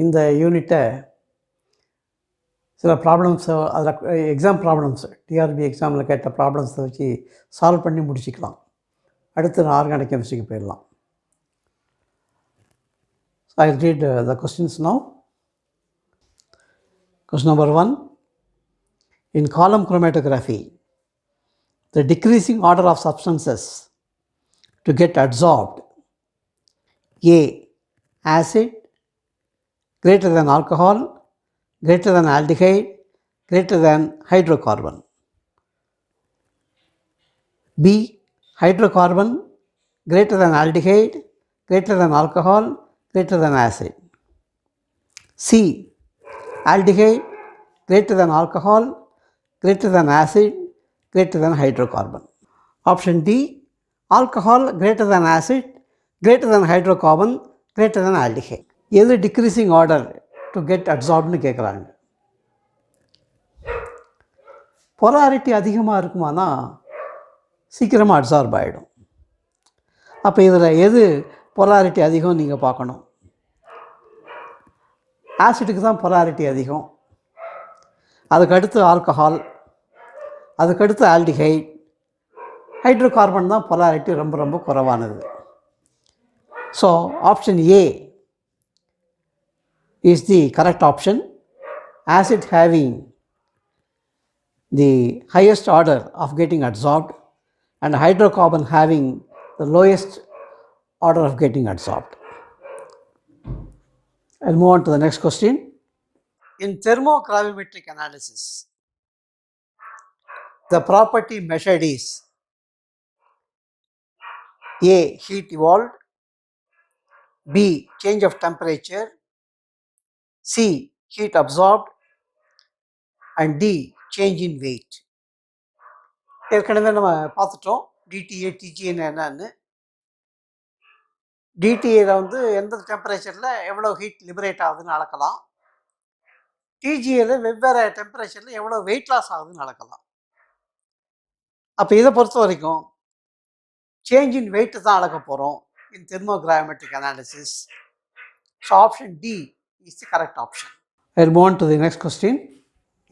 இந்த யூனிட்டை சில ப்ராப்ளம்ஸ் அதில் எக்ஸாம் ப்ராப்ளம்ஸ் டிஆர்பி எக்ஸாமில் கேட்ட ப்ராப்ளம்ஸை வச்சு சால்வ் பண்ணி முடிச்சிக்கலாம். அடுத்து ஆர்கானிக் கெமிஸ்ட்ரிக்கு போயிடலாம். So I'll read the questions now. Question number 1. In column chromatography, the decreasing order of substances to get adsorbed: A. Acid greater than alcohol, greater than aldehyde, greater than hydrocarbon. B. Hydrocarbon greater than aldehyde, greater than alcohol, greater than acid. C. Aldehyde greater than alcohol, greater than acid, greater than hydrocarbon. Option D. Alcohol greater than acid, greater than hydrocarbon, greater than aldehyde. எது decreasing order to get அட்சார்ப்னு கேட்குறாங்க. Polarity அதிகமாக இருக்குமானா சீக்கிரமாக adsorb ஆகிடும். அப்போ இதில் எது polarity அதிகம் நீங்கள் பார்க்கணும். ஆசிட்டுக்கு தான் பொலாரிட்டி அதிகம், அதுக்கடுத்து ஆல்கஹால், அதுக்கடுத்து ஆல்டிஹைட், ஹைட்ரோகார்பன் தான் பொலாரிட்டி ரொம்ப ரொம்ப குறைவானது. So option A is the correct option. Acid having the highest order of getting adsorbed and hydrocarbon having the lowest order of getting adsorbed. I'll move on to the next question. In thermogravimetric analysis, the property measured is A. Heat evolved, B. Change of temperature, C. Heat absorbed, and D. Change in weight. ஏற்கனவே நம்ம பார்த்துட்டோம் DTA TGA என்னன்னு. DTAவில் வந்து எந்த டெம்பரேச்சரில் எவ்வளோ heat liberate ஆகுதுன்னு அளக்கலாம். TGAவில் வெவ்வேறு டெம்பரேச்சரில் எவ்வளோ வெயிட் லாஸ் ஆகுதுன்னு அளக்கலாம். அப்போ இதை பொறுத்த வரைக்கும் சேஞ்ச் இன் வெயிட் தான் அளக்க போகிறோம் in thermogravimetric analysis. So option D is the correct option. I'll move on to the next question.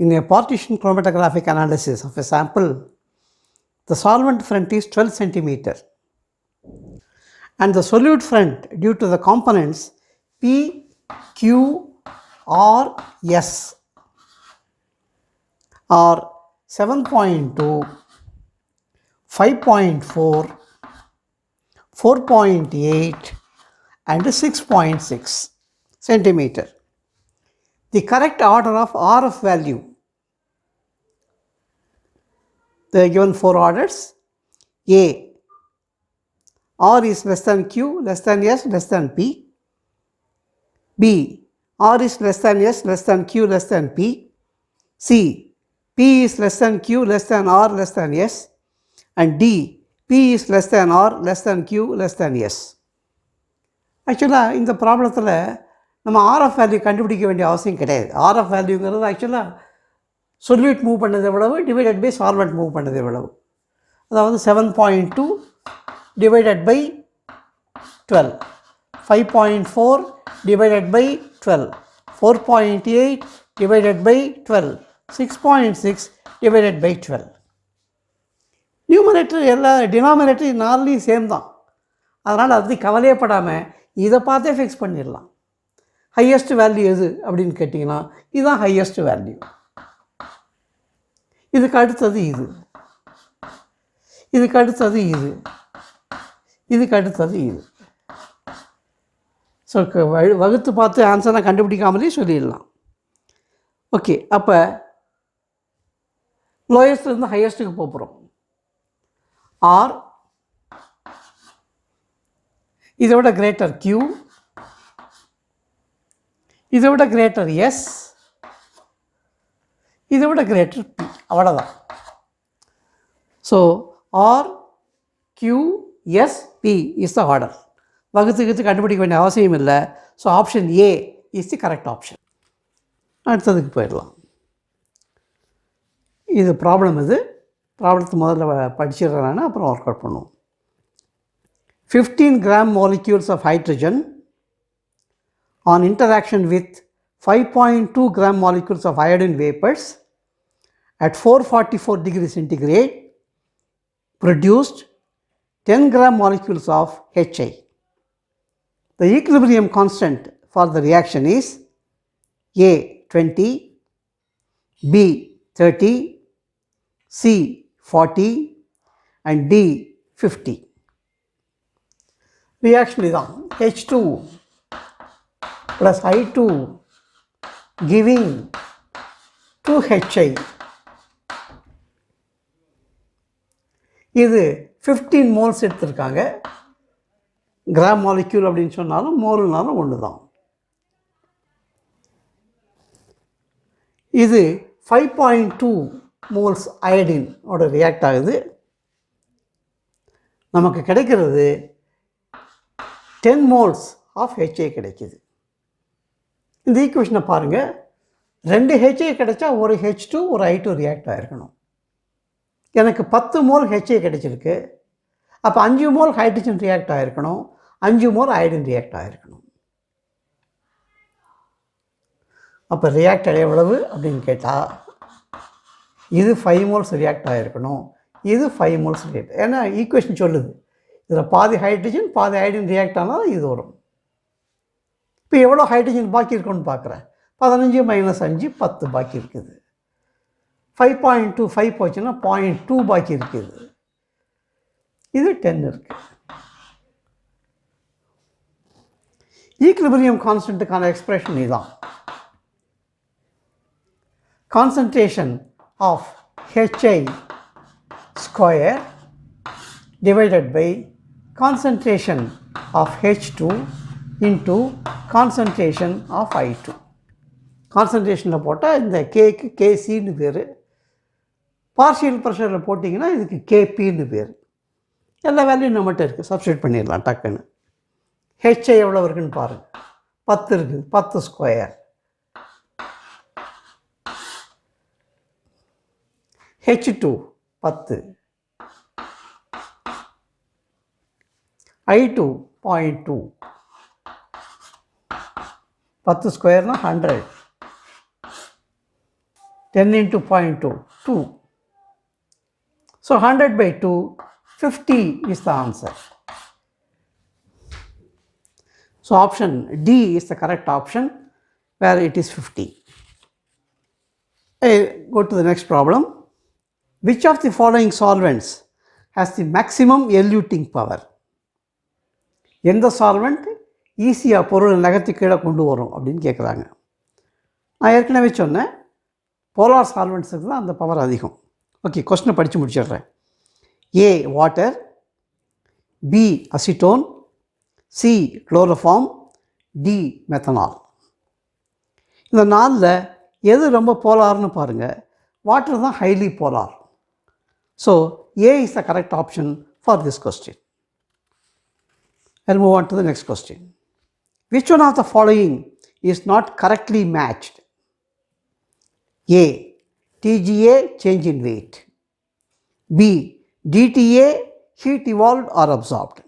In a partition chromatographic analysis of a sample, the solvent front is 12 centimeter and the solute front, due to the components P, Q, R, S, are 7.2, 5.4, 4.8 and 6.6 centimeter. The correct order of RF value. They are given 4 orders. A. R is less than Q, less than S, less than P. B. R is less than S, less than Q, less than P. C. P is less than Q, less than R, less than S. And D. P is less than R, less than Q, less than S. ஆக்சுவலாக இந்த ப்ராப்ளத்தில் நம்ம RF value கண்டுபிடிக்க வேண்டிய அவசியம் கிடையாது. RF வேல்யூங்கிறது ஆக்சுவலாக solute move பண்ணது எவ்வளவு டிவைடட் பை சால்வெண்ட் மூவ் பண்ணது எவ்வளவு. அதாவது 7.2 divided by 12, 5.4 divided by 12, 4.8 divided by 12, 6.6 divided by 12. Numerator எல்லா டினாமினேட்டர் நாலுலேயும் சேம் தான். அதனால் அது கவலையப்படாமல் இதை பார்த்தே ஃபிக்ஸ் பண்ணிடலாம். ஹையஸ்ட் வேல்யூ எது அப்படின்னு கேட்டிங்கன்னா இதுதான் ஹையஸ்ட் வேல்யூ. இதுக்கு அடுத்தது இது, இதுக்கு அடுத்தது இது, இதுக்கு அடுத்தது இது. ஸோ வகுத்து பார்த்து ஆன்சரை கண்டுபிடிக்காமலே சொல்லிடலாம். ஓகே, அப்போ லோயஸ்ட்லேருந்து ஹையஸ்ட்டுக்கு போகிறோம். ஆர் இதை விட கிரேட்டர் Q, இதை விட கிரேட்டர் S, இதை விட கிரேட்டர் P. அவ்வளோதான். So R Q S P is the order. வகுத்துக்கு கண்டுபிடிக்க வேண்டிய அவசியம் இல்லை. So option A is the correct option. அடுத்ததுக்கு போயிடலாம். இது ப்ராப்ளம். இது ப்ராப்ளத்தை முதல்ல படிச்சிடுறேன், அப்புறம் ஒர்க் அவுட் பண்ணுவோம். 15 gram molecules of hydrogen on interaction with 5.2 gram molecules of iodine vapors at 444 degrees centigrade produced 10 gram molecules of HI. The equilibrium constant for the reaction is A 20, B 30, C 40 and D 50. Reaction is on H2 plus I2 giving 2HI. இது 15 moles எடுத்திருக்காங்க. Gram molecule அப்படின்னு சொன்னாலும் மோல்னாலும் ஒன்று தான். இது 5.2 moles iodine ஓட react ஆகுது. நமக்கு கிடைக்கிறது 10 moles ஆஃப் HA கிடைக்கிது. இந்த ஈக்குவேஷனை பாருங்கள், 2 HA கிடைச்சா ஒரு H2 ஒரு I2 ரியாக்ட் ஆகிருக்கணும். எனக்கு 10 mole HA கிடைச்சிருக்கு. அப்போ 5 mole ஹைட்ரஜன் ரியாக்ட் ஆகிருக்கணும், 5 mole அயோடின் ரியாக்ட் ஆகிருக்கணும். அப்போ ரியாக்டர் எவ்வளவு அப்படின்னு கேட்டால் இது 5 moles ரியாக்ட் ஆகிருக்கணும், இது 5 moles ரியாக்ட். ஏன்னா ஈக்குவேஷன் சொல்லுது இதில் பாதி ஹைட்ரஜன் பாதி அயோடின் ரியாக்ட் ஆனால் இது வரும். இப்போ எவ்வளோ ஹைட்ரஜன் பாக்கி இருக்குன்னு பார்க்குறேன். 15 - 5 10 பாக்கி இருக்குது. 5.2 5 போச்சுன்னா 0.2 பாக்கி இருக்குது. இது 10 இருக்குது. ஈக்லிபிரியம் கான்ஸ்டன்ட்டுக்கான எக்ஸ்பிரஷன் இதுதான். Concentration of HI square divided by concentration of H2 into concentration of I2. கான்சன்ட்ரேஷனில் போட்டால் இந்த கேக்கு கேசின்னு பேர், பார்ஷியல் ப்ரெஷரில் போட்டிங்கன்னா இதுக்கு கேபின்னு பேர். எல்லா வேல்யூம் நம்மகிட்ட இருக்குது, சப்ஸ்டியூட் பண்ணிடலாம் டக்குன்னு. ஹெச்ஐ எவ்வளோ இருக்குன்னு பாருங்கள், 10 இருக்குது, 10 square. H2 10, I2 0.2, 10 ஸ்கொயர்னா 100, 10 into 0.2 2. So 100 by 2 50 is the answer. So option D is the correct option, where it is 50. I go to the next problem. Which of the following solvents has the maximum eluting power? எந்த solvent ஈஸியாக பொருள் நகர்த்தி கீழே கொண்டு வரும் அப்படின்னு கேட்குறாங்க. நான் ஏற்கனவே சொன்னேன், போலார் சால்வெண்ட்ஸுக்கு தான் அந்த பவர் அதிகம். ஓகே, கொஸ்டினை படித்து முடிச்சிடுறேன். A water, B acetone, C chloroform, D methanol. இந்த 4ல் எது ரொம்ப போலார்னு பாருங்கள். வாட்டர் தான் highly polar. So A is the correct option for this question. I'll move on to the next question. Which one of the following is not correctly matched? A. TGA change in weight. B. DTA heat evolved or absorbed.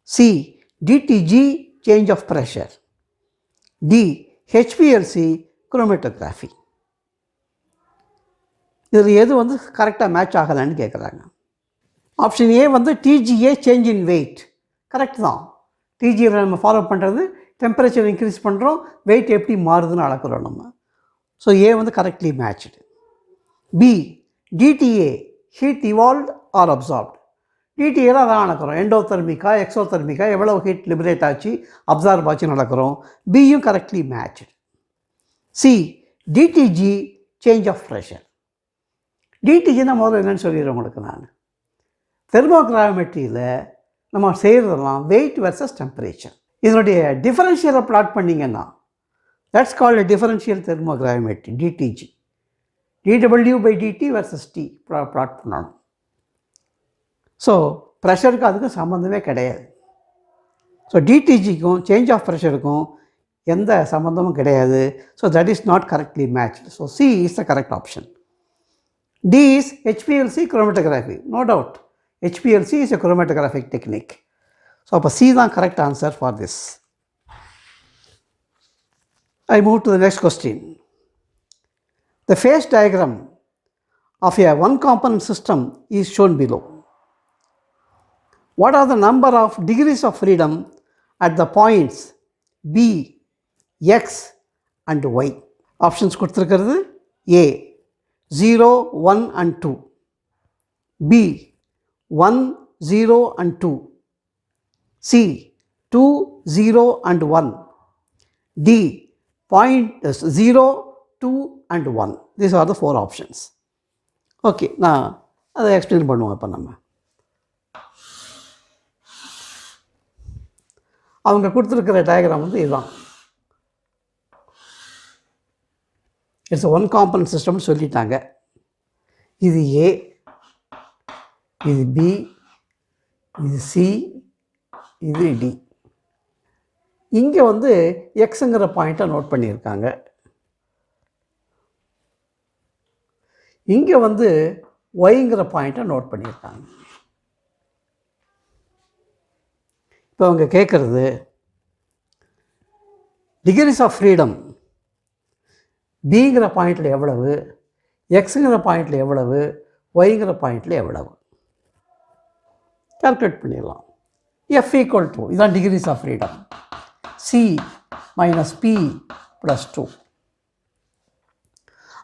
C. DTG change of pressure. D. HPLC chromatography. இதில் எது வந்து கரெக்டாக match ஆகலைன்னு கேட்குறாங்க. Option A வந்து TGA change in weight correct தான். TGA நம்ம follow பண்ணுறது டெம்பரேச்சர் இன்க்ரீஸ் பண்ணுறோம், வெயிட் எப்படி மாறுதுன்னு அளக்குறோம் நம்ம. ஸோ ஏ வந்து correctly matched. B DTA heat evolved or absorbed. டிடிஏல அதான் அளக்குறோம், எண்டோதெர்மிக்கா எக்ஸோதெர்மிக்கா எவ்வளோ ஹீட் லிபரேட் ஆச்சு அப்சார்ப் ஆச்சுன்னு நடக்கிறோம். பியும் correctly matched. C DTG change of pressure. டிடிஜின்னா முதல்ல என்னென்னு சொல்லிடுறேன் உங்களுக்கு நான். தெர்மோகிராமெட்ரியில் நம்ம செய்கிறதெல்லாம் வெயிட் வெர்சஸ் டெம்பரேச்சர். இதனுடைய டிஃபரன்ஷியலை பிளாட் பண்ணிங்கன்னா that's called differential thermogravimetry DTG. dW/dt versus T plot பண்ணணும். ஸோ ப்ரெஷருக்கு அதுக்கும் சம்மந்தமே கிடையாது. ஸோ டிடிஜிக்கும் சேஞ்ச் ஆஃப் ப்ரெஷருக்கும் எந்த சம்மந்தமும் கிடையாது. So that is not correctly matched. So C is the correct option. D is HPLC chromatography. No doubt. HPLC is a chromatographic technique. So, C is the correct answer for this. I move to the next question. The phase diagram of a one component system is shown below. What are the number of degrees of freedom at the points B, X and Y? Options கொடுத்திருக்கிறது A 0, 1 and 2, B 1, 0 and 2, C 2, 0 and 1, D point 0, 2 and 1. These are the 4 options. Okay, நான் அதை explain பண்ணுவோம். இப்போ நம்ம அவங்க கொடுத்துருக்கிற diagram வந்து இதுதான். இட்ஸ் ஒன் காம்பனன்ட் சிஸ்டம்னு சொல்லிட்டாங்க. இது ஏ, இது பி, இது சி, இது டி. இங்கே வந்து எக்ஸுங்கிற பாயிண்ட்டை நோட் பண்ணியிருக்காங்க. இங்கே வந்து ஒய்ங்கிற பாயிண்ட்டை நோட் பண்ணியிருக்காங்க. இப்போ அவங்க கேட்குறது டிகிரிஸ் ஆஃப் ஃப்ரீடம் பிங்கிற பாயிண்டில் எவ்வளவு, எக்ஸுங்கிற பாயிண்டில் எவ்வளவு, ஒய்ங்கிற பாயிண்டில் எவ்வளவு கால்குலேட் பண்ணிடலாம். எஃப் ஈக்குவல் டு இதுதான் degrees of freedom, C minus P plus 2.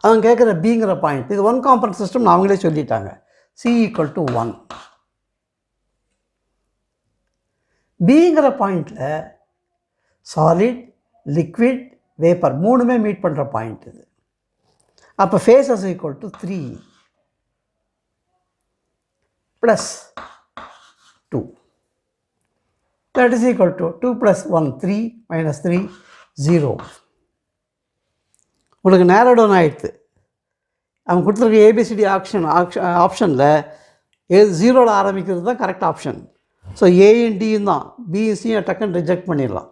அவங்க கேட்குற பிங்கிற பாயிண்ட், இது ஒன் காம்பனன்ட் சிஸ்டம் அவங்களே சொல்லிட்டாங்க. C equal to 1. பிங்கிற பாயிண்டில் சாலிட், லிக்விட், வேப்பர் மூணுமே மீட் பண்ணுற பாயிண்ட் இது. அப்போ phases equal to 3 plus 2. That is equal to 2 plus 1 3 minus 3 0. உங்களுக்கு நேரோ டவுன் ஆகிடுது. அவங்க கொடுத்துருக்க ஏபிசிடி ஆப்ஷனில் ஏது 0ல் ஆரம்பிக்கிறது தான் கரெக்ட் ஆப்ஷன். ஸோ ஏயும் டியும் தான், பிசியும் டக்குன்னு ரிஜெக்ட் பண்ணிடலாம்.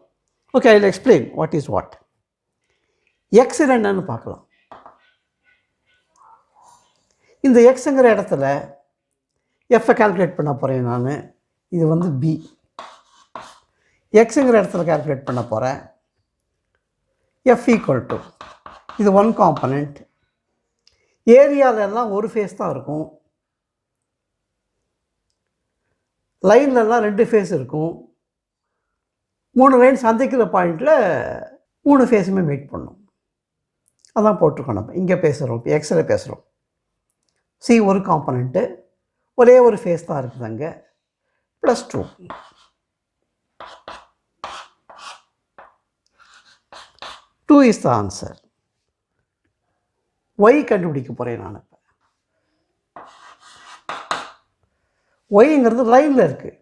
Okay, I will explain what is what. X என்னன்னு பார்க்கலாம். இந்த எக்ஸுங்கிற இடத்துல எஃப்பை கால்குலேட் பண்ண போகிறேன் நான். இது வந்து பி. எக்ஸுங்கிற இடத்துல கால்குலேட் பண்ண போகிறேன். எஃப் ஈக்குவல் டு இது ஒன் காம்பனண்ட். ஏரியாலெல்லாம் ஒரு ஃபேஸ் தான் இருக்கும், லைன்லலாம் 2 ஃபேஸ் இருக்கும். 3 லைன் சந்திக்கிற பாயிண்டில் 3 ஃபேஸுமே மீட் பண்ணும். அதான் போட்டிருக்கோம். நம்ம இங்கே பேசுகிறோம், இப்போ எக்ஸில் பேசுகிறோம். சி ஒரு காம்பனண்ட்டு, ஒரே ஒரு ஃபேஸ் தான் இருக்குது அங்கே, plus 2. 2 is the answer. Y கண்டுபிடிக்க போகிறேன் நான். இப்போ ஒய்ங்கிறது லைனில் இருக்குது.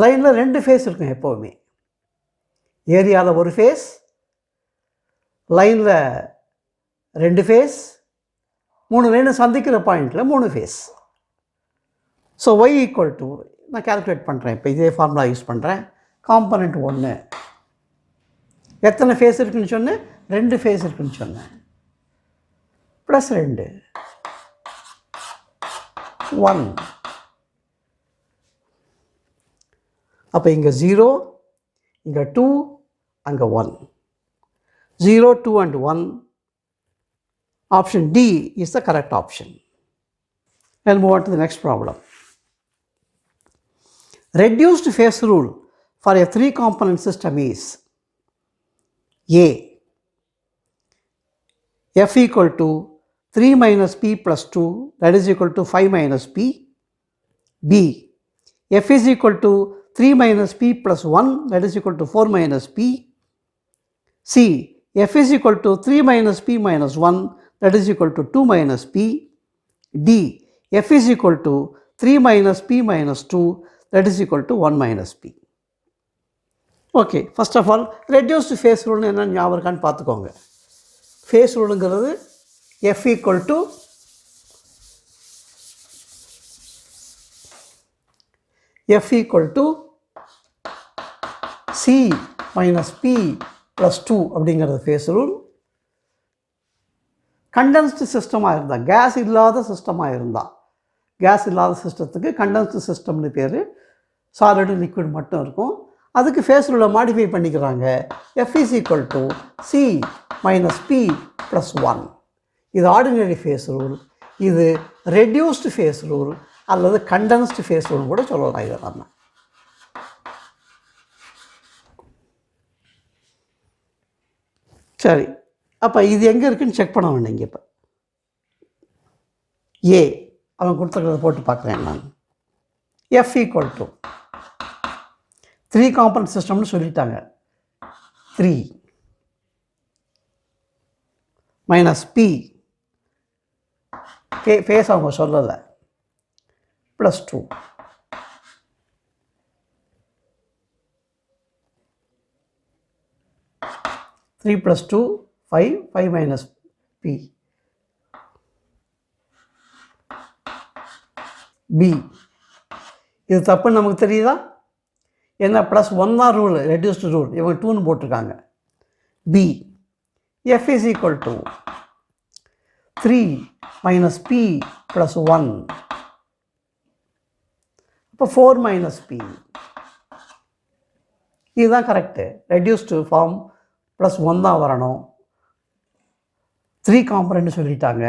லைனில் 2 ஃபேஸ் இருக்கும் எப்போவுமே. ஏரியாவில் ஒரு ஃபேஸ், லைனில் 2 ஃபேஸ், 3 லைனை சந்திக்கிற பாயிண்டில் 3 phase. So Y equal to நான் கால்குலேட் பண்ணுறேன். இப்போ இதே ஃபார்முலா யூஸ் பண்ணுறேன். காம்பனண்ட் 1 எத்தனை ஃபேஸ் இருக்குன்னு சொன்னேன்? 2 ஃபேஸ் இருக்குன்னு சொன்னேன். ப்ளஸ் 2 1. அப்போ இங்கே 0, இங்கே 2, அங்கே 1. 0, 2 and 1. Option D is the correct option. I'll move on to the next problem. Reduced phase rule for a 3-component system is A. F equal to 3 minus P plus 2, that is equal to 5 minus P. B. F is equal to 3 minus P plus 1, that is equal to 4 minus P. C. F is equal to 3 minus P minus 1, that is equal to 2 minus P. D. F is equal to 3 minus P minus 2, that is equal to 1 minus P. Okay, first of all reduced phase ரூல்னு என்ன ஞாபகம் இருக்கான்னு பார்த்துக்கோங்க. Phase ரூலுங்கிறது F equal to C minus P plus 2 அப்படிங்கிறது face rule. Condensed சிஸ்டமாக இருந்தால், case இல்லாத சிஸ்டமாக இருந்தால், கேஸ் இல்லாத சிஸ்டத்துக்கு கண்டென்ஸ்டு சிஸ்டம்னு பேர். சாலிடு லிக்விட் மட்டும் இருக்கும். அதுக்கு ஃபேஸ் ரூலை மாடிஃபை பண்ணிக்கிறாங்க. F is equal to C minus P plus 1. இது ஆர்டினரி ஃபேஸ் ரூல். இது ரெடியூஸ்டு ஃபேஸ் ரூல் அல்லது கண்டென்ஸ்டு ஃபேஸ் ரூல் கூட சொல்லலாம். இதை நம்ம சரி. அப்போ இது எங்கே இருக்குதுன்னு செக் பண்ண வேண்டிங்க. இப்போ ஏ அவன் கொடுத்துருக்கிறத போட்டு பார்க்குறேன் நான். F equal to 3 காம்பனன்ட் சிஸ்டம்னு சொல்லிட்டாங்க. 3 மைனஸ் P ஃபேஸ் அவங்க சொல்லலை plus 2 3 plus 2 5 5 minus P B. இது தப்புன்னு நமக்கு தெரியுதா? என்ன ப்ளஸ் 1 தான் ரூல், ரெடியூஸ்டு ரூல். இவங்க 2ன்னு போட்டிருக்காங்க. B F is equal to 3 minus P plus 1. இப்போ 4 minus P. இதுதான் கரெக்டு. ரெடியூஸ்டு ஃபார்ம் ப்ளஸ் 1 தான் வரணும். 3 காம்பனன்ட்னு சொல்லிட்டாங்க.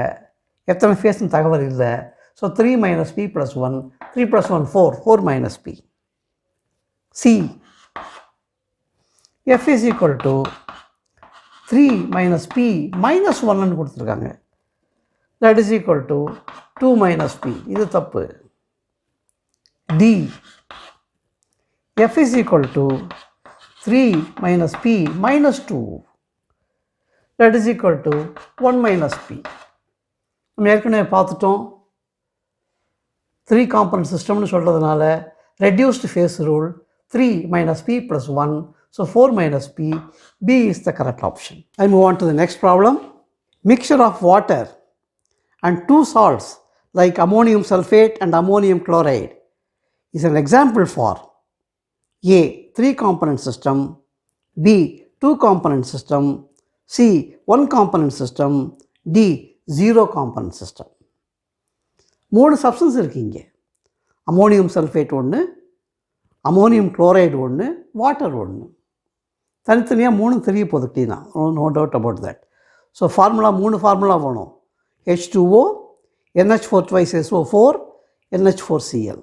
எத்தனை ஃபேஸ்னு தகவல் இல்லை. So 3 minus P plus 1. 3 plus 1 4. 4 minus P. C F is equal to 3 minus P minus 1ன்னு கொடுத்துருக்காங்க. that is equal to 2 minus P. இது தப்பு. D F is equal to 3 minus P minus 2. that is equal to 1 minus P. நம்ம ஏற்கனவே பார்த்துட்டோம். 3 component சிஸ்டம்னு சொல்கிறதுனால reduced phase rule 3 minus P plus 1. So 4 minus P. B is the correct option. I move on to the next problem. Mixture of water and 2 salts like ammonium sulfate and ammonium chloride is an example for A. 3 component system, B. 2 component system, C. 1 component system, D. 0 component system. 3 substance இருக்குங்க. Ammonium sulphate ஒன்று, ammonium chloride ஒன்று, water ஒன்று. தனித்தனியாக 3 தெரிய போகுது க்ளீனாக, no doubt about that. So formula 3 formula வேணும். H2O, NH4 twice SO4, NH4Cl.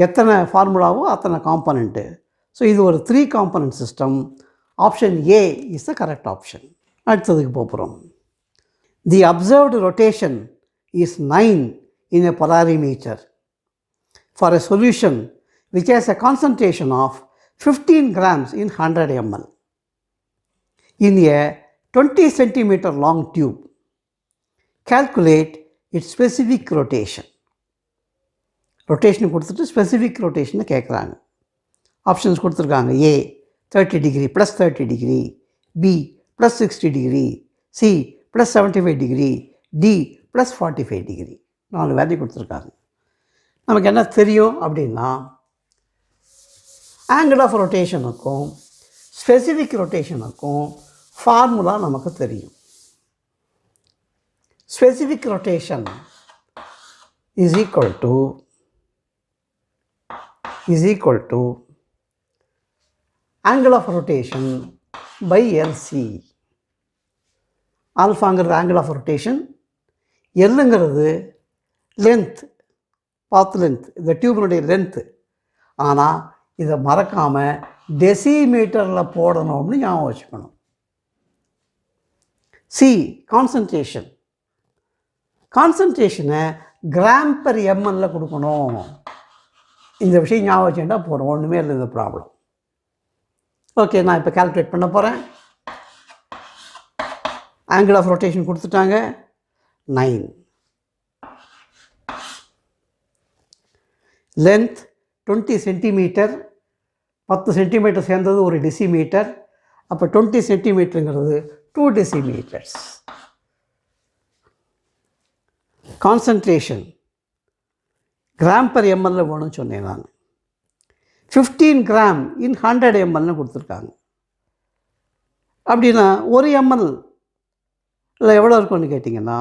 எத்தனை ஃபார்முலாவோ அத்தனை காம்பனண்ட்டு. ஸோ இது ஒரு 3 component system. Option A is the correct option. அடுத்ததுக்கு போகிறோம். தி observed rotation is 9 in a polarimeter for a solution which has a concentration of 15 grams in 100 ml in a 20 centimeter long tube. Calculate its specific rotation. Rotation கொடுத்துட்டு specific ரொட்டேஷனை கேட்குறாங்க. Options கொடுத்துருக்காங்க. A 30 degree plus 30 degree, B plus 60 degree, C plus 75 degree, D plus 45 degree. 4 value கொடுத்துருக்காங்க. நமக்கு என்ன தெரியும் அப்படின்னா, angle of ரொட்டேஷனுக்கும் ஸ்பெசிஃபிக் ரொட்டேஷனுக்கும் ஃபார்முலா நமக்கு தெரியும். Specific rotation is equal to angle of rotation by LC. ஆல்ஃபாங்கிறது angle of rotation, எல்லுங்கிறது லென்த், பாத் லென்த், இந்த டியூபினுடைய லென்த்து. ஆனால் இதை மறக்காமல் டெசிமீட்டரில் போடணும்னு ஞாபகம் வச்சுக்கணும். சி கான்சன்ட்ரேஷனை கிராம் பெர் எம்எல்ல கொடுக்கணும். இந்த விஷயம் ஞாபகம் வச்சுட்டா போகிறோம், ஒன்றுமே இல்லை இந்த ப்ராப்ளம். ஓகே, நான் இப்போ கால்குலேட் பண்ண போகிறேன். ஆங்கிள் ஆஃப் ரொட்டேஷன் கொடுத்துட்டாங்க 9, லென்த் 20 சென்டிமீட்டர், 10 சென்டிமீட்டர் சேர்ந்தது ஒரு டெசிமீட்டர். அப்போ 20 சென்டிமீட்டருங்கிறது 2 decimeters. கான்சன்ட்ரேஷன் கிராம் பெர் எம்எல்ல வேணும்னு சொன்னேன் நான். 15 கிராம் இன் 100 mlன்னு கொடுத்துருக்காங்க. அப்படின்னா 1 ml இல்லை எவ்வளோ இருக்கும்னு கேட்டிங்கன்னா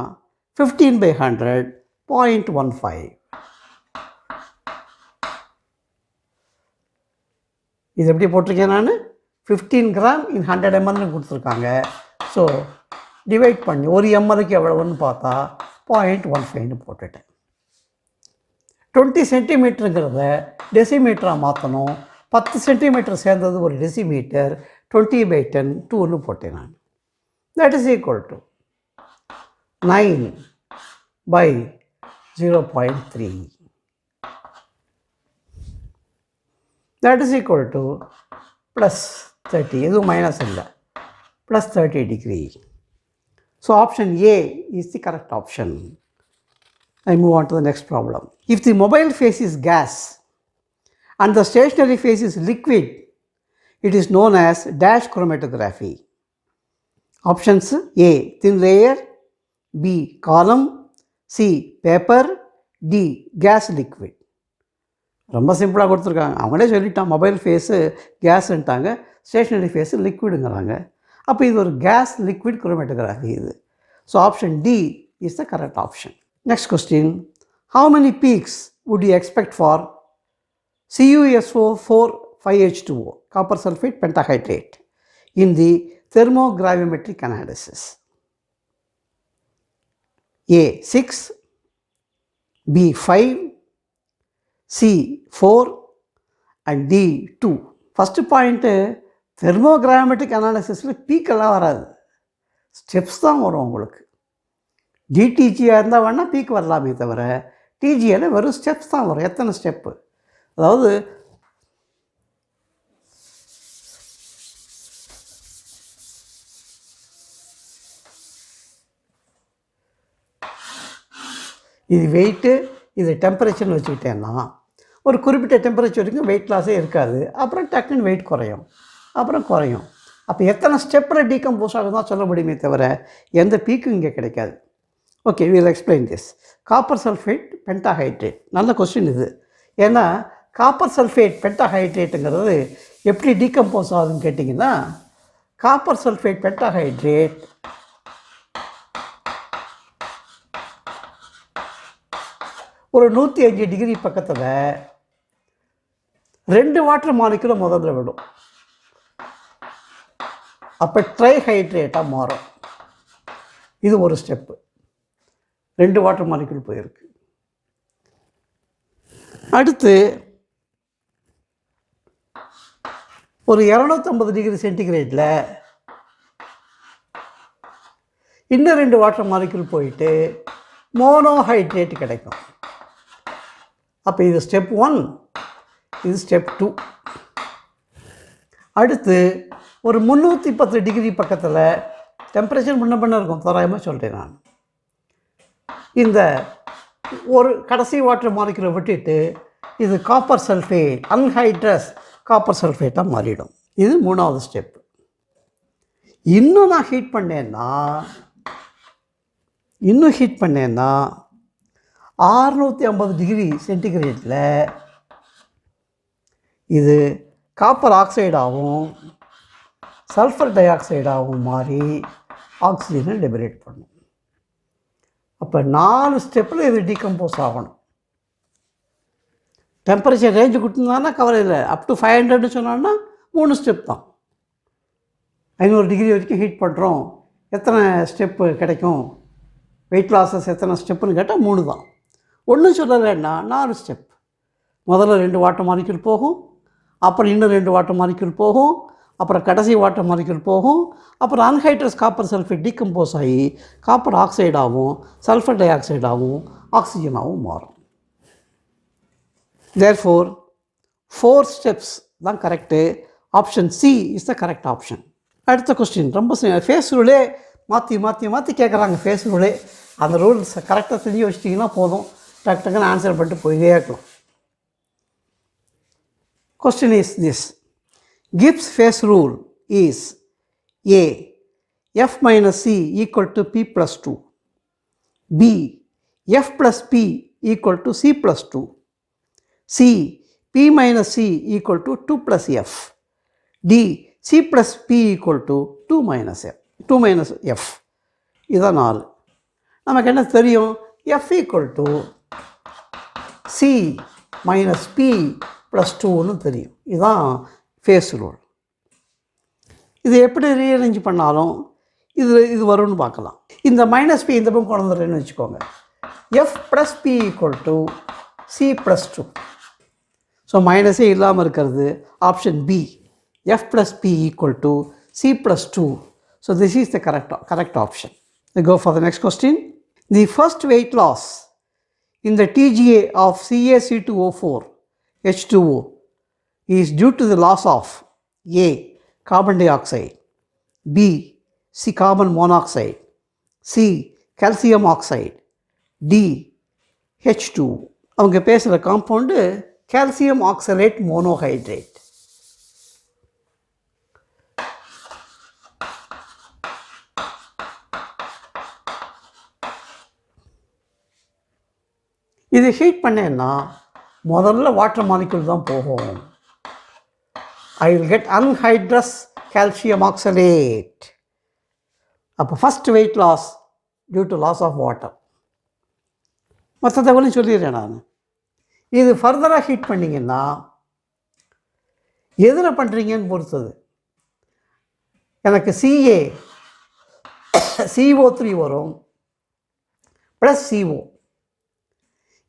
15/100 0.15. இது எப்படி போட்டிருக்கேன் நான் 15 கிராம் இன் 100 ml கொடுத்துருக்காங்க. ஸோ டிவைட் பண்ணி ஒரு எம்எல்க்கு எவ்வளவுன்னு பார்த்தா 0.15 போட்டுட்டேன். 20 சென்டிமீட்டருங்கிறத டெசிமீட்டராக மாற்றணும். 10 சென்டிமீட்டர் சேர்ந்தது ஒரு டெசிமீட்டர். 20/10 2ன்னு போட்டேன் நான். That is equal to 9/0.3. That is equal to plus 30. இதுவும் மைனஸ் இல்லை, plus 30 degree. So option A is the correct option. I move on to the next problem. If the mobile phase is gas and the stationary phase is liquid, it is known as dash chromatography. Options A thin layer, B column, C paper, D gas liquid. ரொம்ப சிம்பிளாக கொடுத்துருக்காங்க. அவங்களே சொல்லிட்டான் mobile phase கேஸுன்ட்டாங்க, stationary phase லிக்விடுங்கிறாங்க. அப்போ இது ஒரு கேஸ் லிக்விட் குரோமேட்டோகிராஃபி இது. So option D is the correct option. Next question, how many peaks would you expect for CuSO4 5H2O copper sulphate pentahydrate in the thermogravimetric analysis? A 6, B 5, C 4 and D 2. First point தெர்மோகிராமெட்ரிக் அனாலிசிஸில் பீக்கெல்லாம் வராது, steps தான் வரும் உங்களுக்கு. டிடிஜியாக இருந்தால் வேணால் peak வரலாமே தவிர டிஜியில் வெறும் steps தான் வரும். எத்தனை ஸ்டெப்பு, அதாவது இது வெயிட்டு, இது டெம்பரேச்சர்னு வச்சுக்கிட்டேன்னா ஒரு குறிப்பிட்ட டெம்பரேச்சர் வரைக்கும் வெயிட் லாஸே இருக்காது. அப்புறம் டக்குன்னு வெயிட் குறையும், அப்புறம் குறையும். அப்போ எத்தனை ஸ்டெப்பில் டீகம்போஸ் ஆகும் தான் சொல்ல முடியுமே தவிர எந்த பீக்கும் இங்கே கிடைக்காது. Okay, will explain this. Copper sulphate pentahydrate, நல்ல கொஸ்டின் இது. ஏன்னா காப்பர் சல்ஃபேட் பென்டாஹைட்ரேட்டுங்கிறது எப்படி டீகம்போஸ் ஆகுதுன்னு கேட்டிங்கன்னா, காப்பர் சல்ஃபேட் பென்டாஹைட்ரேட் ஒரு 105 டிகிரி பக்கத்தில் 2 வாட்டர் மாலிக்யூலை முதல்ல விடும். அப்போ ட்ரைஹைட்ரேட்டாக மாறும். இது ஒரு ஸ்டெப்பு. 2 வாட்டர் மாலிக்யூல் போயிருக்கு. அடுத்து ஒரு 250 டிகிரி சென்டிகிரேட்டில் இன்னும் 2 வாட்டர் மாலிக்யூல் போயிட்டு மோனோஹைட்ரேட் கிடைக்கும். அப்போ இது ஸ்டெப் 1, இது ஸ்டெப் 2. அடுத்து ஒரு 310 டிகிரி பக்கத்தில் டெம்பரேச்சர் முன்ன பண்ண இருக்கும், தோராயமாக சொல்கிறேன் நான். இந்த ஒரு கடைசி வாட்டர் மாலிக்யூலை விட்டுட்டு இது காப்பர் சல்ஃபேட், அன்ஹைட்ரஸ் காப்பர் சல்ஃபேட்டாக மாறிடும். இது 3வது ஸ்டெப். இன்னும் நான் ஹீட் பண்ணேன்னா 650 டிகிரி சென்டிகிரேட்டில் இது காப்பர் ஆக்சைடாகவும் சல்ஃபர் டை ஆக்சைடாகவும் மாறி ஆக்சிஜனை லிபரேட் பண்ணும். அப்போ 4 ஸ்டெப்பில் இது டீகம்போஸ் ஆகணும். டெம்பரேச்சர் ரேஞ்சு கொடுத்துருந்தாங்கன்னா கவலை இல்லை. அப் டு 500 சொன்னோன்னா 3 ஸ்டெப் தான். 500 டிகிரி வரைக்கும் ஹீட் பண்ணுறோம், எத்தனை ஸ்டெப்பு கிடைக்கும், வெயிட் லாஸஸ் எத்தனை ஸ்டெப்புன்னு கேட்டால் 3 தான். ஒன்றும் சொல்லலைன்னா 4 ஸ்டெப். முதல்ல 2 வாட்டர் மாலிக்யூல் போகும், அப்புறம் இன்னும் 2 வாட்டர் மாலிக்யூல் போகும், அப்புறம் கடைசி வாட்டர் மாலிக்யூல் போகும், அப்புறம் அன்ஹைட்ரஸ் காப்பர் சல்ஃபேட் டீகம்போஸ் ஆகி காப்பர் ஆக்சைடாகவும் சல்ஃபர் டை ஆக்சைடாகவும் ஆக்சிஜனாகவும் மாறும். தேர்ஃபோர் 4 ஸ்டெப்ஸ் தான் correct. Option C is the correct option. அடுத்த கொஸ்டின் ரொம்ப ஃபேஸ் ரூலே மாற்றி கேட்குறாங்க. ஃபேஸ் ரூலே அந்த ரூல்ஸ் கரெக்டாக தெரிஞ்சு வச்சிட்டிங்கன்னா போதும், டக்குன்னு ஆன்சர் பண்ணிட்டு போயிட்டே இருக்கலாம். Question is this: Gibbs phase rule is A. F minus C equal to P plus 2, B. F plus P equal to C plus 2, C. P minus C equal to 2 plus F, D. C plus P equal to 2 minus F. இதுதான் 4. நமக்கு என்ன தெரியும்? F equal to C minus P plus 2ன்னு தெரியும். இதுதான் phase rule. இது எப்படி rearrange பண்ணாலும் இது வரும்னு பார்க்கலாம். இந்த மைனஸ் பி இந்த பக்கம் கொண்டு வந்துடுறேன்னு வச்சுக்கோங்க. F plus P equal to C plus two. So மைனஸே இல்லாமல் இருக்கிறது option B, F plus P equal to C plus two. So this is the correct option. We go for the next question. The first weight loss in the TGA of CaC2O4 H2O is due to the loss of A. Carbon dioxide, B. Carbon monoxide, C. calcium oxide, D. H2O. அவங்க பேசுகிற compound calcium oxalate monohydrate. இது heat பண்ணேன்னா முதல்ல water molecule தான் போகும். I will get anhydrous calcium oxalate. அப்போ first weight loss due to loss of water. மற்ற தகவலும் சொல்லிடுறேன் நான். இது ஃபர்தராக ஹீட் பண்ணிங்கன்னா எதில் பண்ணுறீங்கன்னு பொறுத்தது. எனக்கு CO3 வரும் ப்ளஸ் CO.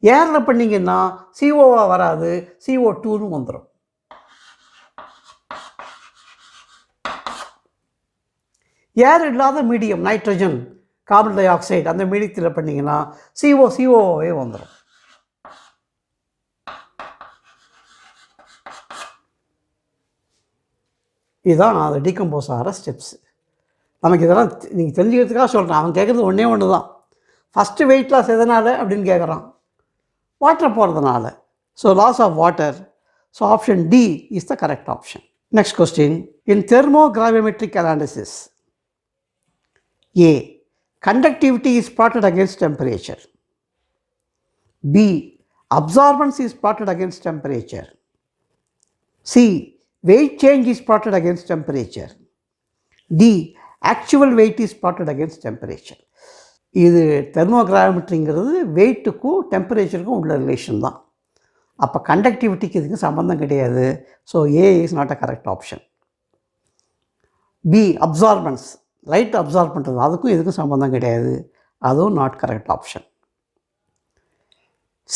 ஏரில் பண்ணிங்கன்னா CO வராது, CO2ன்னு வந்துடும். ஏர் இல்லாத medium nitrogen, carbon di oxide அந்த மீடியத்தில் பண்ணிங்கன்னா COவே வந்துடும். இதுதான் அது டீகம்போஸ் ஆகிற ஸ்டெப்ஸு. நமக்கு இதெல்லாம் நீங்கள் தெரிஞ்சுக்கிறதுக்காக சொல்கிறேன். அவன் கேட்குறது ஒன்று தான். ஃபஸ்ட்டு வெயிட் லாஸ் எதனால் அப்படின்னு கேட்குறான். வாட்டர் போகிறதுனால. So loss of water. So option D is the correct option. Next question. In thermogravimetric analysis, A. Conductivity is plotted against temperature. B. Absorbance is plotted against temperature. C. Weight change is plotted against temperature. D. Actual weight is plotted against temperature. இது தெர்மோகிராவிமெட்ரிங்கிறது வெயிட்டுக்கும் டெம்பரேச்சருக்கும் உள்ள relation தான். அப்போ கண்டக்டிவிட்டிக்கு இதுக்கு சம்மந்தம் கிடையாது. So A is not a correct option. B. Absorbance, light absorb பண்ணுறது, அதுக்கும் இதுக்கும் சம்மந்தம் கிடையாது. அதுவும் நாட் கரெக்ட் ஆப்ஷன்.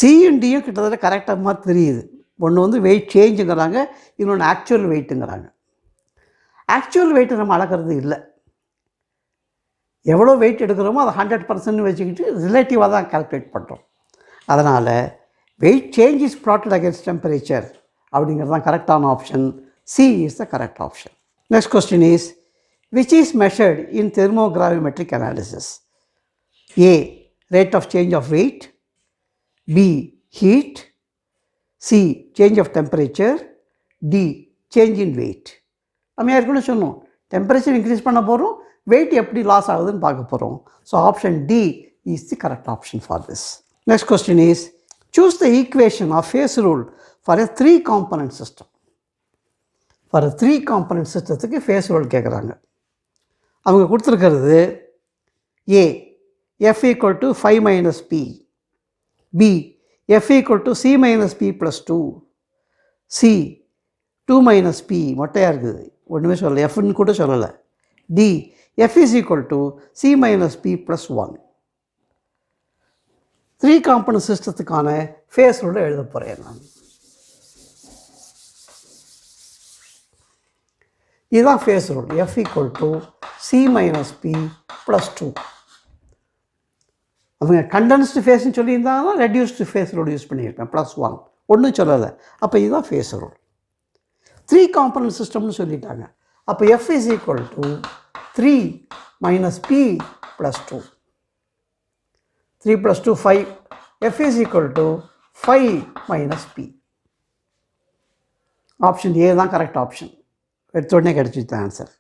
சியும் டியும் கிட்டத்தட்ட கரெக்டாக மாதிரி தெரியுது. ஒன்று வந்து வெயிட் சேஞ்சுங்கிறாங்க, இன்னொன்று ஆக்சுவல் வெயிட்டுங்கிறாங்க. ஆக்சுவல் வெயிட்டு நம்ம அளக்கிறது இல்லை. எவ்வளோ வெயிட் எடுக்கிறோமோ அதை 100% வச்சுக்கிட்டு ரிலேட்டிவாக தான் கால்குலேட் பண்ணுறோம். அதனால் weight change is plotted against temperature அப்படிங்கிறது தான் கரெக்டான option. C is the correct option. Next question is, which is measured in thermogravimetric analysis? A. Rate of change of weight. B. Heat. C. Change of temperature. D. Change in weight. நம்ம ஏற்கனவே சொன்னோம், temperature increase பண்ண போகிறோம், wait எப்படி loss ஆகுதுன்னு பார்க்க போகிறோம். So option D is the correct option for this. Next question is, choose the equation of phase rule for a 3 component system. For 3 component சிஸ்டத்துக்கு ஃபேஸ் ரூல் கேட்குறாங்க. அவங்க கொடுத்துருக்கிறது A. F equal to 5 minus P. B. F equal to C minus P plus 2. C. 2 minus P. மொட்டையாக இருக்குது, ஒன்றுமே சொல்லலை, Fன்னு கூட சொல்லலை. D. F is equal to C minus P plus 1. 3 component சிஸ்டத்துக்கான ஃபேஸ் ரூலை எழுத போகிறேன் நான். இதுதான் phase rule. F equal to C minus P plus 2. அவங்க கண்டென்ஸ்டு ஃபேஸ்ன்னு சொல்லியிருந்தாங்கன்னா ரெடியூஸ்டு ஃபேஸ் ரூல் யூஸ் பண்ணியிருப்பேன், +1 ஒன்றும் சொல்லலை. அப்போ இதுதான் ஃபேஸ் ரூல். 3 காம்பனன்ட் சிஸ்டம்னு சொல்லிட்டாங்க. அப்போ F is equal to 3 minus P plus 2. 3 plus 2 5. F is equal to 5 minus P. Option A தான் கரெக்ட் ஆப்ஷன். எடுத்த உடனே கிடச்சிது answer.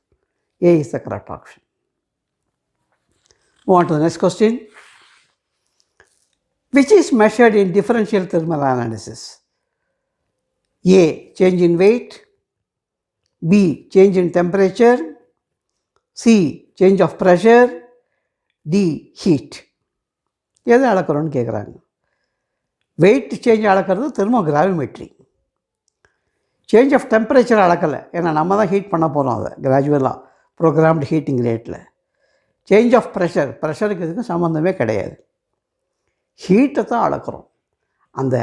A is the correct option. Move on to the next question. Which is measured in differential thermal analysis? A. Change in weight. B. Change in temperature. C. Change of pressure. D. Heat. எது அளக்கிறோன்னு கேட்குறாங்க. Weight change அளக்கிறது thermogravimetry. Change of temperature அளக்கலை, ஏன்னா நம்ம தான் heat பண்ண போகிறோம் அதை கிராஜுவலாக ப்ரோக்ராம்டு ஹீட்டிங் ரேட்டில். சேஞ்ச் ஆஃப் ப்ரெஷருக்கு இதுக்கும் சம்மந்தமே கிடையாது. ஹீட்டை தான் அளக்குறோம். அந்த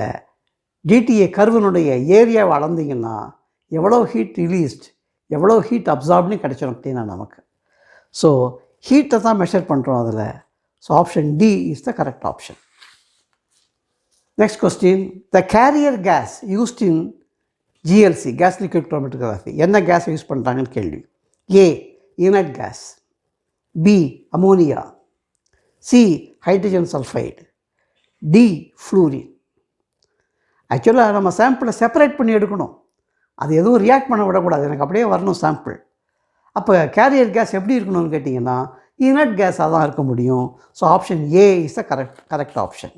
டிடிஏ கர்வனுடைய ஏரியாவை அளந்திங்கன்னா எவ்வளோ ஹீட் ரிலீஸ்ட், எவ்வளோ ஹீட் அப்சார்ப்னு கிடச்சிடும் அப்படின்னா நமக்கு. ஸோ ஹீட்டை தான் மெஷர் பண்ணுறோம் அதில். So option D is the correct option. Next question, the carrier gas used in GLC, gas liquid chromatography, என்ன கேஸ் யூஸ் பண்ணுறாங்கன்னு கேள்வி. A inert gas, B ammonia, C hydrogen sulphide, D fluorine. ஆக்சுவலாக நம்ம சாம்பிளை separate பண்ணி எடுக்கணும், அது எதுவும் ரியாக்ட் பண்ண விடக்கூடாது, எனக்கு அப்படியே வரணும் சாம்பிள். அப்போ கேரியர் கேஸ் எப்படி இருக்கணும்னு கேட்டிங்கன்னா இனட் கேஸாக தான் இருக்க முடியும். So option A is the correct option.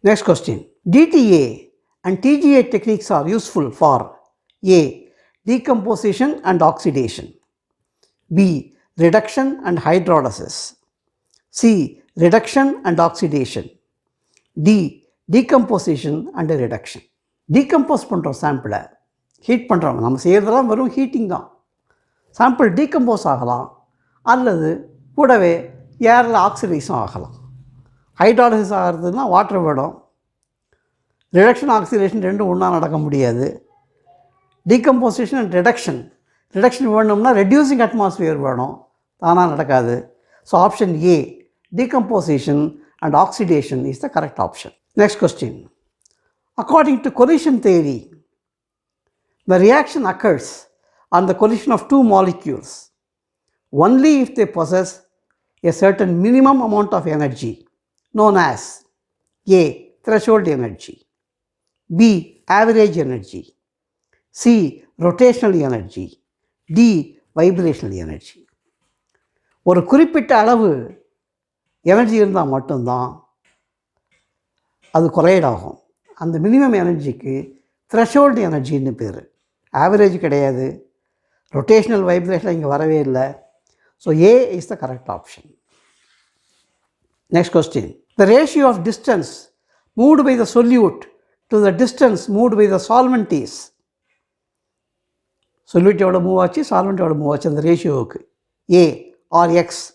Next question, DTA and TGA techniques are useful for A. decomposition and oxidation, B. reduction and hydrolysis, C. reduction and oxidation, D. decomposition and reduction. Decompose பண்ணுறோம் சாம்பிளை, heat பண்ணுறோம், நம்ம செய்கிறதெல்லாம் வெறும் heating தான். Sample decompose ஆகலாம் அல்லது கூடவே ஏரில் ஆக்சிடைஸும் ஆகலாம். ஹைட்ராலிசிஸ் ஆகிறதுனா வாட்டர் வேணும், ரிடக்ஷன் ஆக்சிடேஷன் ரெண்டும் ஒன்றா நடக்க முடியாது. டீகம்போசிஷன் அண்ட் ரிடக்ஷன் வேணும்னா ரெடியூசிங் அட்மாஸ்பியர் வேணும், தானாக நடக்காது. So option A decomposition and oxidation is the correct option. Next question, according to collision theory, the reaction occurs on the collision of two molecules only if they possess a certain minimum amount of energy known as A. threshold energy, B. average energy, C. rotational energy, D. vibrational energy. ஒரு குறிப்பிட்ட அளவு energy இருந்தால் மட்டும்தான் அது collide ஆகும். அந்த minimum எனர்ஜிக்கு threshold எனர்ஜின்னு பேர், average கிடையாது. ரொட்டேஷனல் வைப்ரேஷன் இங்கே வரவே இல்லை. So A is the correct option. Next question, the ratio of distance moved by the solute to the distance moved by the solvent is. Solute எவ்வளோ move ஆச்சு, solvent எவ்வளோ move ஆச்சு, அந்த ரேஷியோவுக்கு. A R X,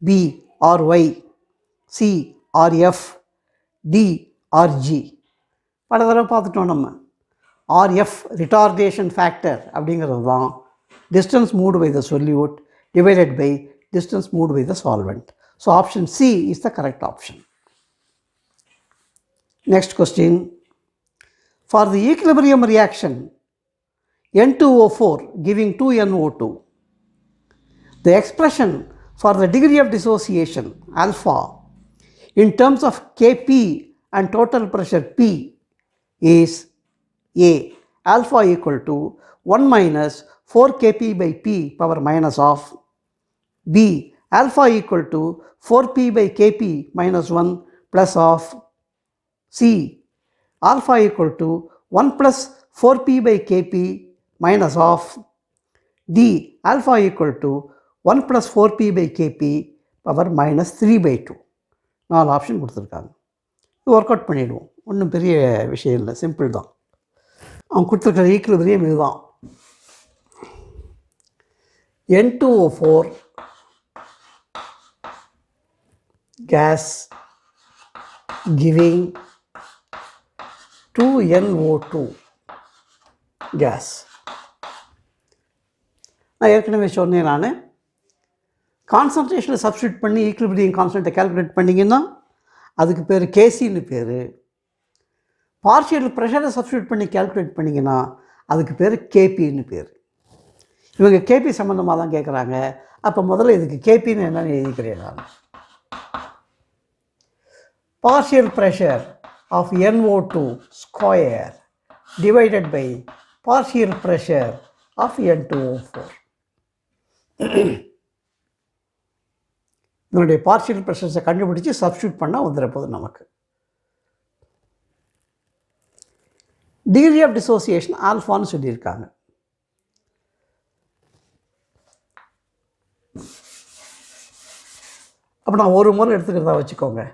B R Y, C R F, D R G. பல தடவை பார்த்துட்டோம் நம்ம. RF ரிட்டார்டேஷன் ஃபேக்டர் அப்படிங்கிறது தான் distance moved by the solute divided by distance moved by the solvent. So option C is the correct option. Next question, for the equilibrium reaction N2O4 giving 2NO2, the expression for the degree of dissociation alpha in terms of Kp and total pressure P is A. alpha equal to 1 minus 4 Kp by P power minus of, B. alpha equal to 4P by Kp minus 1 plus of, C. alpha equal to 1 plus 4P by Kp minus of, D. alpha equal to 1 plus 4P by Kp power minus 3 by 2. 4 option கொடுத்துருக்காங்க. இது work out பண்ணிவிடுவோம், ஒன்றும் பெரிய விஷயம் இல்லை, simple தான். அவன் கொடுத்துருக்கிற ஈக்லிபிரியம் இதுதான். N2O4 gas giving 2NO2 gas. நான் ஏற்கனவே சொன்னேன், நான் கான்சன்ட்ரேஷனை சப்ஸ்டியூட் பண்ணி ஈக்லிபிரியம் கான்ஸ்டன்ட்டை கால்குலேட் பண்ணிங்கன்னா அதுக்கு பேர் கேசின்னு பேர். பார்ஷியல் ப்ரெஷரை சப்ஸ்டியூட் பண்ணி கால்குலேட் பண்ணிங்கன்னா அதுக்கு பேர் கேபின்னு பேர். இவங்க கேபி சம்மந்தமாக தான் கேட்குறாங்க. அப்போ முதல்ல இதுக்கு கேபின்னு என்னென்னு எழுதிக்கிறேன் நான். Partial pressure of NO2 square divided by partial pressure of N2O4. இதனுடைய பார்ஷியல் ப்ரெஷர்ஸை கண்டுபிடிச்சி சப்ஸ்டியூட் பண்ணால் வந்துடுறப்போது நமக்கு. டிகிரி ஆஃப் டிசோசியேஷன் ஆல்ஃபான்னு சொல்லியிருக்காங்க. அப்போ நான் ஒரு மோல் எடுத்துக்கிறதா வச்சுக்கோங்க.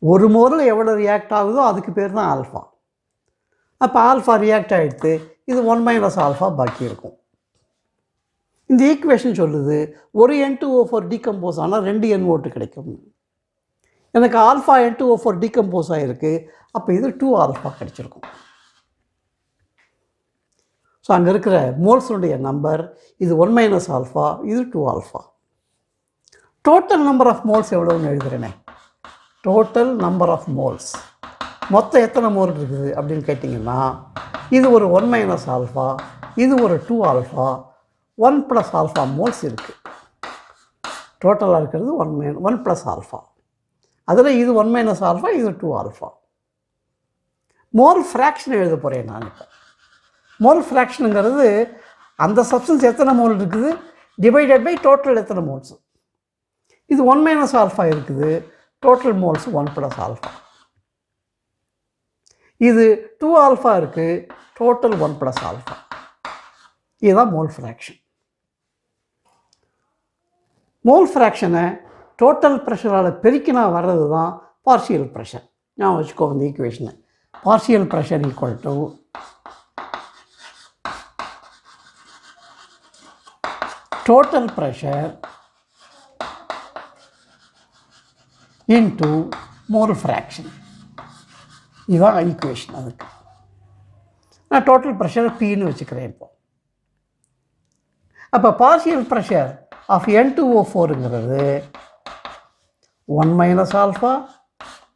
ஒரு மோலில் எவ்வளோ ரியாக்ட் ஆகுதோ அதுக்கு பேர் தான் ஆல்ஃபா. அப்போ ஆல்ஃபா ரியாக்ட் ஆகிடுத்து, இது 1 மைனஸ் ஆல்ஃபா பாக்கி இருக்கும். இந்த ஈக்குவேஷன் சொல்லுது ஒரு N2O4 டீகம்போஸ் ஆனால் 2 NO2 கிடைக்கும். எனக்கு ஆல்ஃபா N2O4 டீகம்போஸ் ஆகிருக்கு, அப்போ இது 2 ஆல்ஃபா கிடைச்சிருக்கும். ஸோ அங்கே இருக்கிற மோல்ஸுடைய நம்பர் இது 1 மைனஸ் ஆல்ஃபா, இது 2 alpha. Total number of moles எவ்வளோன்னு எழுதுகிறேனே, டோட்டல் நம்பர் ஆஃப் மோல்ஸ் மொத்தம் எத்தனை மோல் இருக்குது அப்படின்னு கேட்டிங்கன்னா, இது ஒரு 1 மைனஸ் ஆல்ஃபா, இது ஒரு 2 ஆல்ஃபா, 1 ப்ளஸ் ஆல்ஃபா மோல்ஸ் இருக்குது. டோட்டலாக இருக்கிறது 1 ப்ளஸ் ஆல்ஃபா. அதில் இது 1 மைனஸ் ஆல்ஃபா, இது 2 ஆல்ஃபா. மோல் ஃப்ராக்ஷன் எழுத போகிறேன் நான். இப்போ மோல் ஃப்ராக்ஷனுங்கிறது அந்த சப்ஸ்டன்ஸ் எத்தனை மோல் இருக்குது டிவைடட் பை டோட்டல் எத்தனை மோல்ஸ். இது 1 மைனஸ் ஆல்ஃபா இருக்குது, டோட்டல் மோல்ஸ் 1 ப்ளஸ் ஆல்ஃபா. இது 2 ஆல்ஃபா இருக்குது, டோட்டல் 1 ப்ளஸ் ஆல்ஃபா. இதுதான் மோல் ஃப்ராக்ஷன். மோல் ஃப்ராக்ஷனை டோட்டல் ப்ரெஷரால் பெருக்கினா வர்றது தான் பார்ஷியல் ப்ரெஷர். நான் வச்சுக்கோ இந்த ஈக்குவேஷனை. Partial pressure equal to total pressure into mole fraction. இதுதான் ஈக்குவேஷன். அதுக்கு நான் டோட்டல் ப்ரெஷர் Pன்னு வச்சுக்கிறேன். இப்போ அப்போ பார்ஷியல் ப்ரெஷர் ஆஃப் N2O4ங்கிறது 1 minus alpha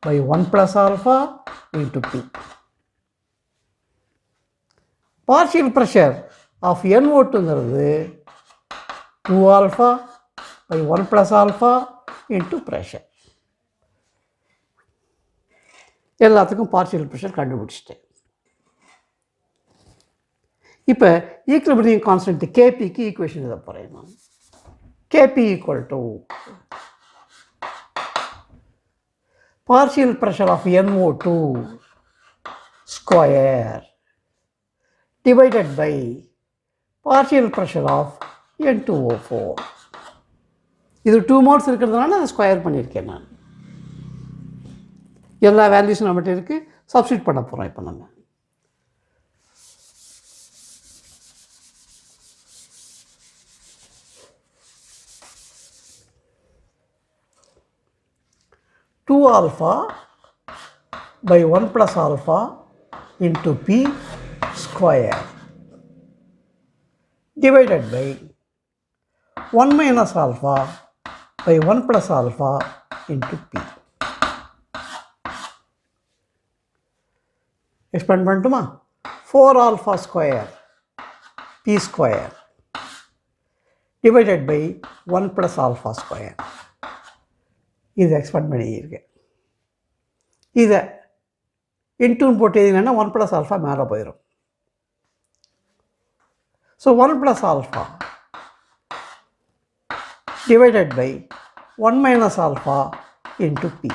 by 1 plus alpha into P. Partial pressure of NO2ங்கிறது 2 alpha by 1 plus alpha into pressure. எல்லாத்துக்கும் பார்ஷியல் ப்ரெஷர் கண்டுபிடிச்சிட்டேன். இப்போ ஈக்குலிபிரியம் கான்ஸ்டன்ட் கேபிக்கு ஈக்குவேஷன் எழுத போகிறேன் நான். KP equal to partial pressure of NO2 square divided by partial pressure of N2O4. இது 2 moles இருக்கிறதுனால அதை ஸ்கொயர் பண்ணியிருக்கேன் நான். எல்லா வேல்யூஸும் நம்மகிட்ட இருக்குது, சப்ஸ்டியூட் பண்ண போகிறோம் இப்போ நம்ம. Two alpha by 1 plus alpha into P square divided by 1 minus alpha by 1 plus alpha into P. Expand பண்ணட்டுமா? 4 alpha square P square divided by 1 plus alpha square. இது எக்ஸ்பேண்ட் பண்ணியிருக்கேன். இதை இன்டூன்னு போட்டு எழுதினா 1 ப்ளஸ் ஆல்ஃபா மேலே போயிடும். So 1 plus alpha divided by 1 minus alpha into P.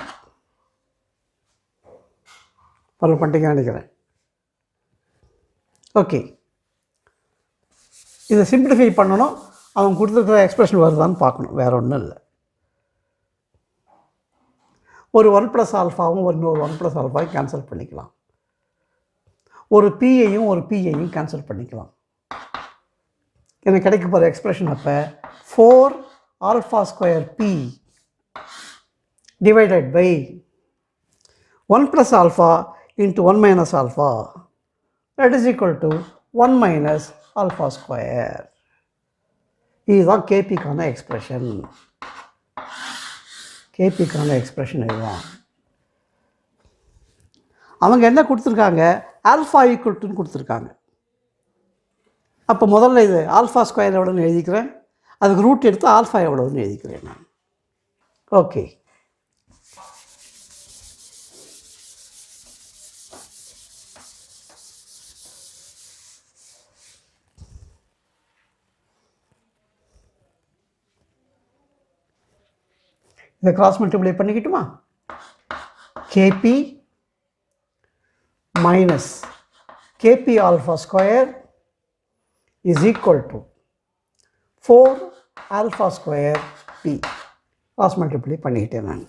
Follow பண்ணிட்டீங்க நினைக்கிறேன். ஓகே, இதை சிம்பிளிஃபை பண்ணணும். அவங்க கொடுத்துருக்கிற எக்ஸ்பிரஷன் வருதான்னு பார்க்கணும், வேறு ஒன்றும் இல்லை. ஒரு 1 ப்ளஸ் ஆல்ஃபாவும் இன்னொரு 1 ப்ளஸ் ஆல்ஃபாவும் கேன்சல் பண்ணிக்கலாம். ஒரு பியையும் ஒரு பியையும் கேன்சல் பண்ணிக்கலாம். எனக்கு கிடைக்க போகிற எக்ஸ்பிரஷன் அப்போ 4 alpha square P divided by 1 plus alpha into 1 minus alpha that is equal to 1 minus alpha square. இதுதான் கேபிக்கான எக்ஸ்பிரஷன். கேபிக்கான எக்ஸ்பிரஷன் இதுதான். அவங்க என்ன கொடுத்துருக்காங்க, ஆல்ஃபா ஈக்குவல் டுன்னு கொடுத்துருக்காங்க. அப்போ முதல்ல இது ஆல்ஃபா ஸ்கொயர் எவ்வளோன்னு எழுதிக்கிறேன், அதுக்கு ரூட் எடுத்து ஆல்ஃபா எவ்வளோன்னு எழுதிக்கிறேன் நான். ஓகே, இதை கிராஸ் மல்டிப்ளை பண்ணிக்கிட்டுமா? KP minus KP alpha square is equal to 4 alpha square P. Cross multiply பண்ணிக்கிட்டேன் நான்.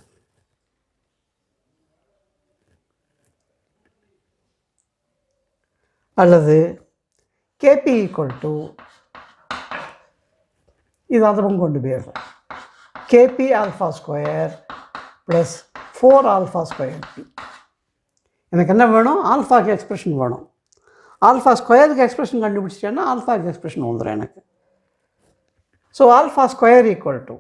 அல்லது Kp equal to இது அந்த பக்கம் கொண்டு போயிடுறேன். Kp alpha square plus 4 alpha square p. எனக்கு என்ன வேணும்? ஆல்ஃபாக்கு எக்ஸ்பிரஷன் வேணும். ஆல்ஃபா ஸ்கொயருக்கு எக்ஸ்பிரஷன் கண்டுபிடிச்சிட்டேன்னா ஆல்ஃபாக்கு எக்ஸ்பிரஷன் வந்துடும் எனக்கு. So alpha square equal to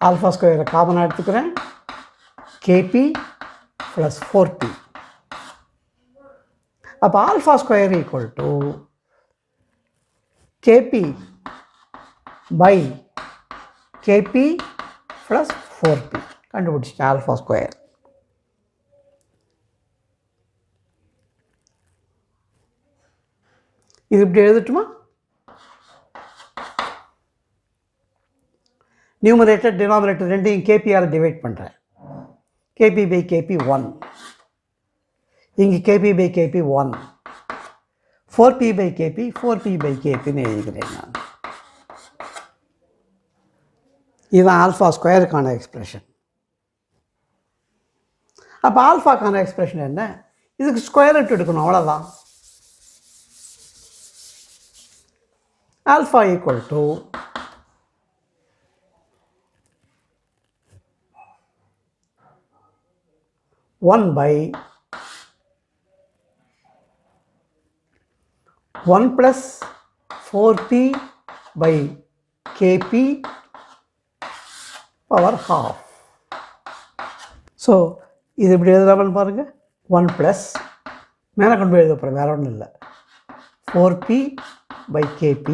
alpha ஸ்கொயரை காமனாக எடுத்துக்கிறேன். KP plus 4p. அப்போ alpha square equal to KP by KP plus 4p. கண்டுபிடிச்சிட்டேன் ஆல்ஃபா ஸ்கொயர். இது இப்படி எழுதட்டுமா? நியூமரேட்டர் டினாமினேட்டர் ரெண்டையும் கேபியால் டிவைட் பண்ணுறேன். கேபி பை கேபி 1, இங்கே KP by KP 1, 4p by KP 4p by கேபின்னு எழுதிக்கிறேன் நான். இதுதான் ஆல்ஃபா ஸ்கொயருக்கான எக்ஸ்பிரஷன். அப்போ ஆல்ஃபாக்கான எக்ஸ்பிரஷன் என்ன? இதுக்கு ஸ்கொயர் ரூட் எடுக்கணும், அவ்வளோதான். Alpha equal to one by 1 plus 4p by kp power half. So இது இப்படி எழுதுறாமல் பாருங்கள். 1 ப்ளஸ் மேலே கொண்டு போய் எழுத போகிறேன், வேறு ஒன்றும் இல்லை. 4p by kp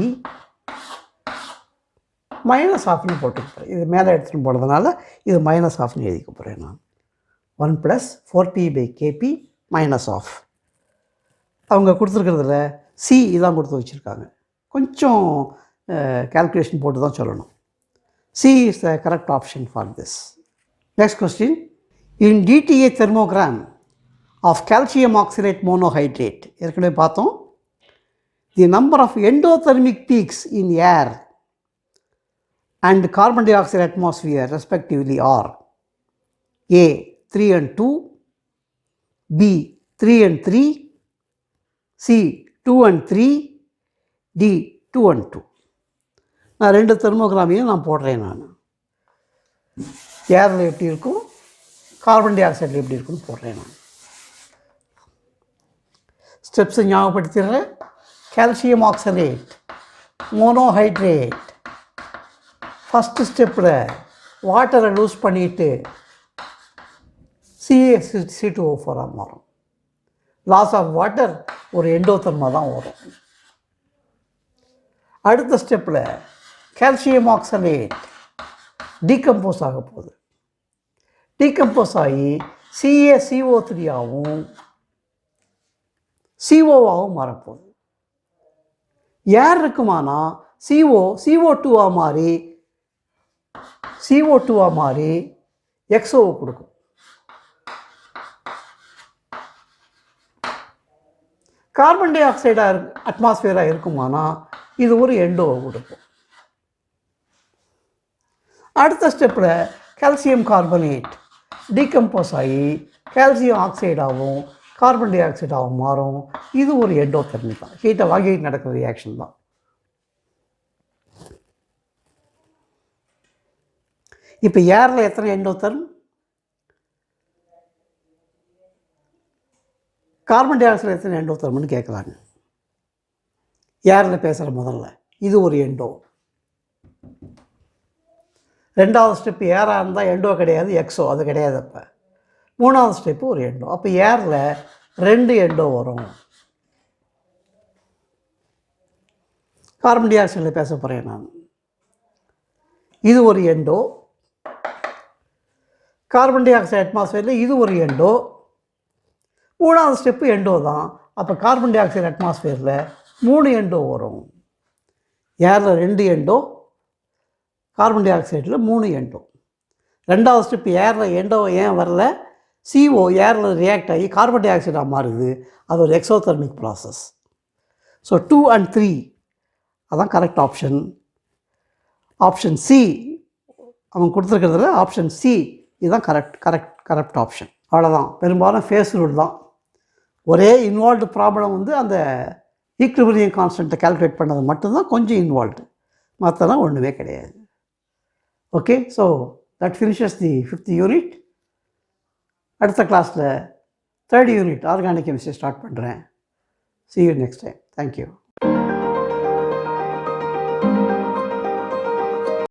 மைனஸ் ஆஃப்னு போட்டுக்கிறேன். இது மேலே எடுத்துகிட்டு போனதுனால இது மைனஸ் ஆஃப்னு எழுதிக்க போகிறேன் நான். 1 plus 4p by kp minus half. அவங்க கொடுத்துருக்கிறதுல சி இதான் கொடுத்து வச்சுருக்காங்க. கொஞ்சம் calculation போட்டு தான் சொல்லணும். C is the correct option for this. Next question. In DTA thermogram of calcium oxalate monohydrate, ஏற்கனவே பார்த்தோம், the number of endothermic peaks in air and carbon dioxide atmosphere respectively are A 3 and 2, B 3 and 3, C 2 and 3, D 2 and 2. நான் ரெண்டு தெர்மோகிராமையும் நான் போடுறேன். நான் ஏரில் எப்படி இருக்கும், கார்பன் டை ஆக்சைடில் எப்படி இருக்குன்னு போடுறேன். நான் ஸ்டெப்ஸை ஞாபகப்படுத்திடுறேன். Calcium oxalate monohydrate. ஃபஸ்ட்டு ஸ்டெப்பில் வாட்டரை லூஸ் பண்ணிவிட்டு CaC2O4 மாறும். லாஸ் ஆஃப் வாட்டர் ஒரு எண்டோதர்மா தான் வரும். அடுத்த ஸ்டெப்பில் கால்சியம் ஆக்சலேட் டீகம்போஸ் ஆக போகுது. டீகம்போஸ் ஆகி CaCO3 ஆகவும் CO மாறப்போகுது. ஏர் இருக்குமானா CO2 மாறி XO கொடுக்கும். கார்பன் டை ஆக்சைடாக அட்மாஸ்பியராக இருக்குமானா இது ஒரு எண்டோ கொடுக்கும். அடுத்த ஸ்டெப்பில் கால்சியம் கார்பனேட் டீகம்போஸ் ஆகி கால்சியம் ஆக்சைடாகவும் கார்பன் டை ஆக்சைடாகவும் மாறும். இது ஒரு எண்டோதெர்மி தான், ஹீட்டை வாங்கிட்டு நடக்கிற ரியாக்ஷன் தான். இப்போ ஏரில் எத்தனை எண்டோதெர்ம்? கார்பன் டை ஆக்சைடு எத்தனை எண்டோதெர்ம்னு கேட்குறாங்க. ஏரில் பேசுகிற முதல்ல இது ஒரு எண்டோ. ரெண்டாவது ஸ்டெப்பு ஏராக இருந்தால் எண்டோ கிடையாது, எக்ஸோ அது கிடையாது. அப்போ மூணாவது ஸ்டெப்பு ஒரு எண்டோ. அப்போ ஏரில் 2 எண்டோ வரும். கார்பன் டை ஆக்சைடில் பேச போகிறேன் நான். இது ஒரு எண்டோ. கார்பன் டை ஆக்சைடு அட்மாஸ்பியரில் இது ஒரு எண்டோ. மூணாவது ஸ்டெப்பு எண்டோ தான். அப்போ கார்பன் டை ஆக்சைடு அட்மாஸ்பியரில் 3 எண்டோ வரும். ஏரில் 2 எண்டோ, கார்பன் டை ஆக்சைடில் 3 எண்டோ. ரெண்டாவது ஸ்டெப் ஏரில் எண்டோ ஏன் வரல? CO ஏரில் ரியாக்ட் ஆகி கார்பன் டை ஆக்சைடாக மாறுது. அது ஒரு எக்ஸோதெர்மிக் ப்ராசஸ். ஸோ 2 and 3 அதான் கரெக்ட் ஆப்ஷன். ஆப்ஷன் சி அவன் கொடுத்துருக்கிறதுல ஆப்ஷன் சி இதுதான் கரெக்ட் ஆப்ஷன். அவ்வளோதான். பெரும்பாலும் ஃபேஸ் ரூல் தான். ஒரே இன்வால்வ்டு ப்ராப்ளம் வந்து அந்த ஈக்விலிபிரியம் கான்ஸ்டன்ட்டை கால்குலேட் பண்ணது மட்டும்தான் கொஞ்சம் இன்வால்வ்டு, மற்றதான் ஒன்றுமே கிடையாது. Okay, so that finishes the 5th unit. அடுத்த கிளாஸில் 3rd unit organic chemistry start பண்ணுறேன். See you next time. Thank you.